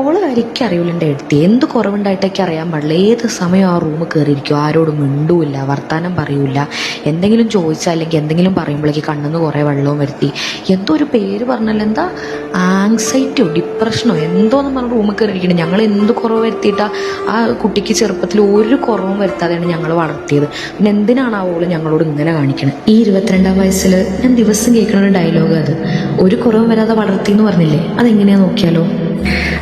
ഓള് കാര്യമൊക്കെ അറിയില്ല എൻ്റെ എടുത്തി എന്ത് കുറവുണ്ടായിട്ടൊക്കെ അറിയാൻ പാടില്ല. ഏത് സമയം ആ റൂം കയറിയിരിക്കും, ആരോടും മിണ്ടൂല്ല, വർത്താനം പറയൂല. എന്തെങ്കിലും ചോദിച്ചാൽ അല്ലെങ്കിൽ എന്തെങ്കിലും പറയുമ്പോഴേക്ക് കണ്ണിന്ന് കുറേ വെള്ളവും വരുത്തി. എന്തോ ഒരു പേര് പറഞ്ഞല്ലോ, എന്താ ആങ്സൈറ്റിയോ ഡിപ്രഷനോ എന്തോന്ന് പറഞ്ഞ റൂമിൽ കയറിയിരിക്കണം. ഞങ്ങൾ എന്ത് കുറവ് വരുത്തിയിട്ടാണ് ആ കുട്ടിക്ക് ചെറുപ്പത്തിൽ ഒരു കുറവും വരുത്താതെയാണ് ഞങ്ങൾ വളർത്തിയത്. പിന്നെ എന്തിനാണ് ആ ഓള് ഞങ്ങളോട് ഇങ്ങനെ കാണിക്കണം? ഈ 22-ാം വയസ്സിൽ ഞാൻ ദിവസം കേൾക്കുന്ന ഒരു ഡയലോഗ് അത്, ഒരു കുറവും വരാതെ വളർത്തി എന്ന് പറഞ്ഞില്ലേ, അതെങ്ങനെയാ നോക്കിയാലോ.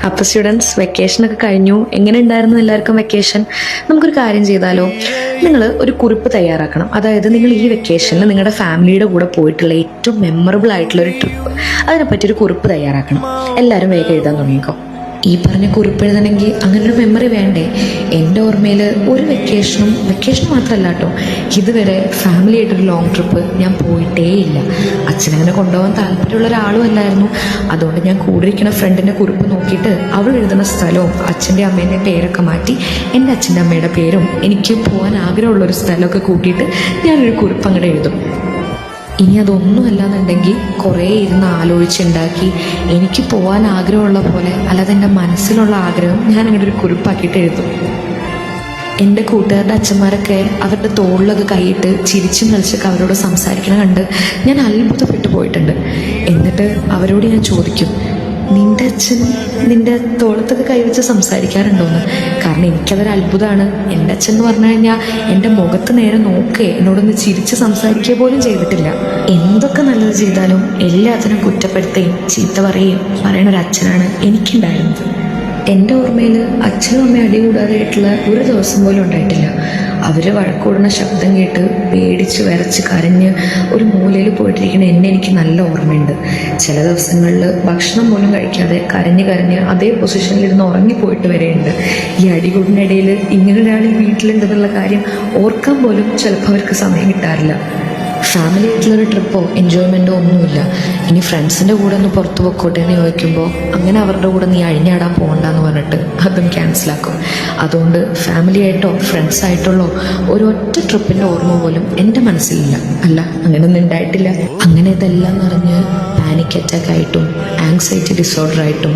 അപ്പോൾ സ്റ്റുഡൻസ്, വെക്കേഷനൊക്കെ കഴിഞ്ഞു. എങ്ങനെ ഉണ്ടായിരുന്നു എല്ലാവർക്കും വെക്കേഷൻ? നമുക്കൊരു കാര്യം ചെയ്താലോ, നിങ്ങൾ ഒരു കുറിപ്പ് തയ്യാറാക്കണം. അതായത് നിങ്ങൾ ഈ വെക്കേഷനിൽ നിങ്ങളുടെ ഫാമിലിയുടെ കൂടെ പോയിട്ടുള്ള ഏറ്റവും മെമ്മറബിൾ ആയിട്ടുള്ള ഒരു ട്രിപ്പ്, അതിനെപ്പറ്റി ഒരു കുറിപ്പ് തയ്യാറാക്കണം. എല്ലാവരും വേഗം എഴുതാൻ തുടങ്ങിക്കോ. ഈ പറഞ്ഞ കുറിപ്പ് എഴുതണമെങ്കിൽ അങ്ങനൊരു മെമ്മറി വേണ്ടേ? എൻ്റെ ഓർമ്മയിൽ ഒരു വെക്കേഷൻ മാത്രമല്ല കേട്ടോ, ഇതുവരെ ഫാമിലി ആയിട്ടൊരു ലോങ് ട്രിപ്പ് ഞാൻ പോയിട്ടേ ഇല്ല. അച്ഛനങ്ങനെ കൊണ്ടുപോകാൻ താല്പര്യമുള്ള ഒരാളും അല്ലായിരുന്നു. അതുകൊണ്ട് ഞാൻ കൂടെ ഇരിക്കുന്ന ഫ്രണ്ടിൻ്റെ കുറിപ്പ് നോക്കിയിട്ട് അവൾ എഴുതുന്ന സ്ഥലവും അച്ഛൻ്റെ അമ്മേൻ്റെ പേരൊക്കെ മാറ്റി എൻ്റെ അച്ഛൻ്റെ അമ്മയുടെ പേരും എനിക്ക് പോകാൻ ആഗ്രഹമുള്ളൊരു സ്ഥലമൊക്കെ കൂട്ടിയിട്ട് ഞാനൊരു കുറിപ്പ് അങ്ങോട്ട് എഴുതും. ഇനി അതൊന്നും അല്ലാന്നുണ്ടെങ്കിൽ കുറേ ഇരുന്ന് ആലോചിച്ചുണ്ടാക്കി എനിക്ക് പോകാൻ ആഗ്രഹമുള്ള പോലെ, അല്ലാതെ എൻ്റെ മനസ്സിലുള്ള ആഗ്രഹം ഞാൻ അങ്ങനെ ഒരു കുറിപ്പാക്കിയിട്ട് എഴുതും. എൻ്റെ കൂട്ടുകാരുടെ അച്ഛന്മാരൊക്കെ അവരുടെ തോളിലൊക്കെ കൈയിട്ട് ചിരിച്ചും കളിച്ചൊക്കെ അവരോട് സംസാരിക്കണ കണ്ട് ഞാൻ അത്ഭുതപ്പെട്ടു പോയിട്ടുണ്ട്. എന്നിട്ട് അവരോട് ഞാൻ ചോദിക്കും, നിൻ്റെ അച്ഛൻ നിൻ്റെ തോളത്തൊക്കെ കൈവച്ച് സംസാരിക്കാറുണ്ടോയെന്ന്. കാരണം എനിക്കതൊരു അത്ഭുതമാണ്. എൻ്റെ അച്ഛൻ എന്ന് പറഞ്ഞു കഴിഞ്ഞാൽ എൻ്റെ മുഖത്ത് നേരെ നോക്കുകയെ എന്നോടൊന്ന് ചിരിച്ച് സംസാരിക്കുക പോലും ചെയ്തിട്ടില്ല. എന്തൊക്കെ നല്ലത് ചെയ്താലും എല്ലാത്തിനും കുറ്റപ്പെടുത്തുകയും ചീത്ത പറയണ ഒരു അച്ഛനാണ് എനിക്കുണ്ടായിരുന്നത്. എൻ്റെ ഓർമ്മയിൽ അച്ഛനും അമ്മയും അടി കൂടാതെയായിട്ടുള്ള ഒരു ദിവസം പോലും ഉണ്ടായിട്ടില്ല. അവർ വഴക്കൂടുന്ന ശബ്ദം കേട്ട് പേടിച്ച് വിറച്ച് കരഞ്ഞ് ഒരു മൂലയിൽ പോയിട്ടിരിക്കുന്ന എന്നെ എനിക്ക് നല്ല ഓർമ്മയുണ്ട്. ചില ദിവസങ്ങളിൽ ഭക്ഷണം പോലും കഴിക്കാതെ കരഞ്ഞ് അതേ പൊസിഷനിലിരുന്ന് ഉറങ്ങിപ്പോയിട്ട് വരെയുണ്ട്. ഈ അടികൂടിനിടയിൽ ഇങ്ങനെ ഒരാൾ വീട്ടിലുണ്ടെന്നുള്ള കാര്യം ഓർക്കാൻ പോലും ചിലപ്പോൾ അവർക്ക് സമയം കിട്ടാറില്ല. ഫാമിലി ആയിട്ടുള്ളൊരു ട്രിപ്പോ എൻജോയ്മെൻറ്റോ ഒന്നുമില്ല. ഇനി ഫ്രണ്ട്സിൻ്റെ കൂടെ ഒന്ന് പുറത്ത് പോയിക്കോട്ടെ എന്ന് ചോദിക്കുമ്പോൾ അങ്ങനെ അവരുടെ കൂടെ നീ അഴിഞ്ഞാടാൻ പോകണ്ടെന്ന് പറഞ്ഞിട്ട് അതും ക്യാൻസലാക്കും. അതുകൊണ്ട് ഫാമിലി ആയിട്ടോ ഫ്രണ്ട്സായിട്ടുള്ളോ ഒരൊറ്റ ട്രിപ്പിൻ്റെ ഓർമ്മ പോലും എൻ്റെ മനസ്സിലില്ല. അല്ല, അങ്ങനെയൊന്നും ഉണ്ടായിട്ടില്ല. അങ്ങനെ ഇതെല്ലാം നിറഞ്ഞ് പാനിക് അറ്റാക്ക് ആയിട്ടും ആങ്സൈറ്റി ഡിസോർഡർ ആയിട്ടും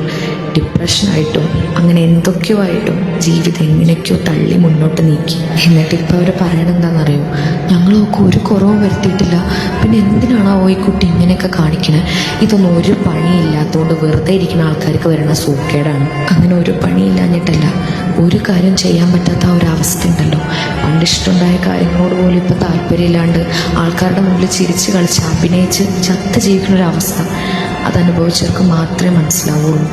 ഡിപ്രഷനായിട്ടും അങ്ങനെ എന്തൊക്കെയോ ആയിട്ടും ജീവിതം എങ്ങനെയൊക്കെയോ തള്ളി മുന്നോട്ട് നീക്കി. എന്നിട്ട് ഇപ്പോൾ അവർ പറയണെന്താണെന്നറിയോ, ഞങ്ങളൊക്കെ ഒരു കുറവും വരുത്തിയിട്ടില്ല, പിന്നെ എന്തിനാണോ ഈ കുട്ടി ഇങ്ങനെയൊക്കെ കാണിക്കണേ? ഇതൊന്നും ഒരു പണിയില്ലാത്തതുകൊണ്ട് വെറുതെ ഇരിക്കുന്ന ആൾക്കാർക്ക് വരുന്ന സൂക്കേടാണ്. അങ്ങനെ ഒരു പണിയില്ലാഞ്ഞിട്ടല്ല, ഒരു കാര്യം ചെയ്യാൻ പറ്റാത്ത ആ ഒരു അവസ്ഥ ഉണ്ടല്ലോ. പണ്ട് ഇഷ്ടമുണ്ടായ കാര്യങ്ങളോട് പോലും ഇപ്പോൾ താല്പര്യമില്ലാണ്ട് ആൾക്കാരുടെ മുന്നിൽ ചിരിച്ച് കളിച്ച് അഭിനയിച്ച് ചത്ത് ജീവിക്കുന്ന ഒരവസ്ഥ, അതനുഭവിച്ചവർക്ക് മാത്രമേ മനസ്സിലാവുള്ളൂ.